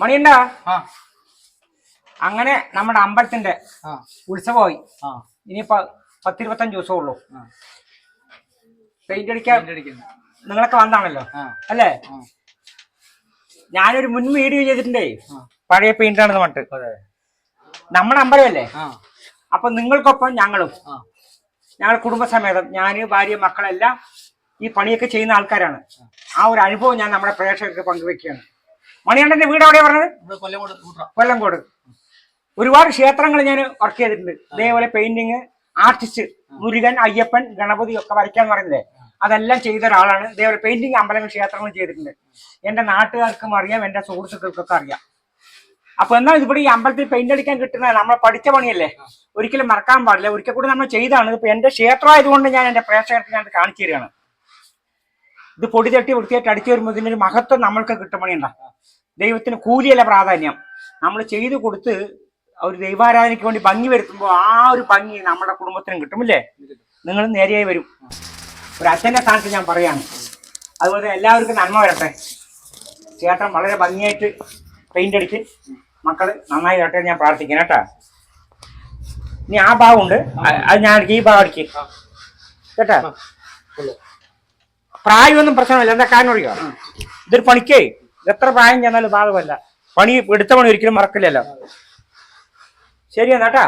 മണിയുണ്ടാ അങ്ങനെ നമ്മുടെ അമ്പലത്തിന്റെ ഉത്സവമായി. ഇനിയിപ്പോ 10-25 ദിവസമേ ഉള്ളൂ. പെയിന്റ് അടിക്കാൻ നിങ്ങളൊക്കെ വന്നാണല്ലോ അല്ലേ? ഞാനൊരു മുൻ വീഡിയോ ചെയ്തിട്ടുണ്ടേ, പഴയ പെയിന്റ് ആണെന്ന് പറഞ്ഞിട്ട്. നമ്മുടെ അമ്പലമല്ലേ, അപ്പൊ നിങ്ങൾക്കൊപ്പം ഞങ്ങൾ കുടുംബസമേതം, ഞാന് ഭാര്യ മക്കളെല്ലാം ഈ പണിയൊക്കെ ചെയ്യുന്ന ആൾക്കാരാണ്. ആ ഒരു അനുഭവം ഞാൻ നമ്മുടെ പ്രേക്ഷകർക്ക് പങ്കുവെക്കുകയാണ്. മണികണ്ഠന്റെ വീട് എവിടെയാ പറഞ്ഞത്? കൊല്ലംകോട്. ഒരുപാട് ക്ഷേത്രങ്ങൾ ഞാൻ വർക്ക് ചെയ്തിട്ടുണ്ട്. ഇതേപോലെ പെയിന്റിങ് ആർട്ടിസ്റ്റ്, മുരുകൻ, അയ്യപ്പൻ, ഗണപതി ഒക്കെ വരയ്ക്കാന്ന് പറയുന്നില്ലേ, അതെല്ലാം ചെയ്ത ഒരാളാണ്. ഇതേപോലെ പെയിന്റിങ് അമ്പലങ്ങൾ, ക്ഷേത്രങ്ങൾ ചെയ്തിട്ടുണ്ട്. എന്റെ നാട്ടുകാർക്കും അറിയാം, എന്റെ സുഹൃത്തുക്കൾക്കൊക്കെ അറിയാം. അപ്പൊ എന്നാൽ ഇവിടെ ഈ അമ്പലത്തിൽ പെയിന്റ് അടിക്കാൻ കിട്ടുന്നത് നമ്മൾ പഠിച്ച പണിയല്ലേ, ഒരിക്കലും മറക്കാൻ പാടില്ല. ഒരിക്കൽ കൂടി നമ്മൾ ചെയ്താണ്. ഇപ്പൊ എന്റെ ക്ഷേത്രം ആയതുകൊണ്ട് ഞാൻ എന്റെ പ്രേക്ഷകർക്ക് ഞാൻ കാണിച്ചു തരികയാണ്. ഇത് പൊടി തട്ടി വൃത്തിയായിട്ട് അടിച്ചു വരുമ്പോൾ ഇതിനൊരു മഹത്വം നമ്മൾക്ക് കിട്ടും. പണിയുണ്ട, ദൈവത്തിന് കൂലിയല്ല പ്രാധാന്യം. നമ്മൾ ചെയ്തു കൊടുത്ത് ഒരു ദൈവാരാധനയ്ക്ക് വേണ്ടി ഭംഗി വരുത്തുമ്പോൾ ആ ഒരു ഭംഗി നമ്മുടെ കുടുംബത്തിനും കിട്ടുമില്ലേ? നിങ്ങൾ നേരെയായി വരും. ഒരു അച്ഛൻ്റെ സ്ഥാനത്ത് ഞാൻ പറയാണ്. അതുപോലെ എല്ലാവർക്കും നന്മ വരട്ടെ. ചേട്ടൻ വളരെ ഭംഗിയായിട്ട് പെയിന്റ് അടിച്ച് മക്കൾ നന്നായി വരട്ടെ ഞാൻ പ്രാർത്ഥിക്കണം കേട്ടാ. ഇനി ആ ഭാഗമുണ്ട്, അത് ഞാൻ ഈ ഭാഗം അടിക്കും കേട്ടാ. പ്രായമൊന്നും പ്രശ്നമില്ല. എന്താ കാരണം അറിയോ? ഇതൊരു പണിക്കേ എത്ര പ്രായം ചെന്നാലും ഭാഗമല്ല. പണി എടുത്ത പണി ഒരിക്കലും മറക്കില്ലല്ലോ. ശരിയെന്നാ കേട്ടാ.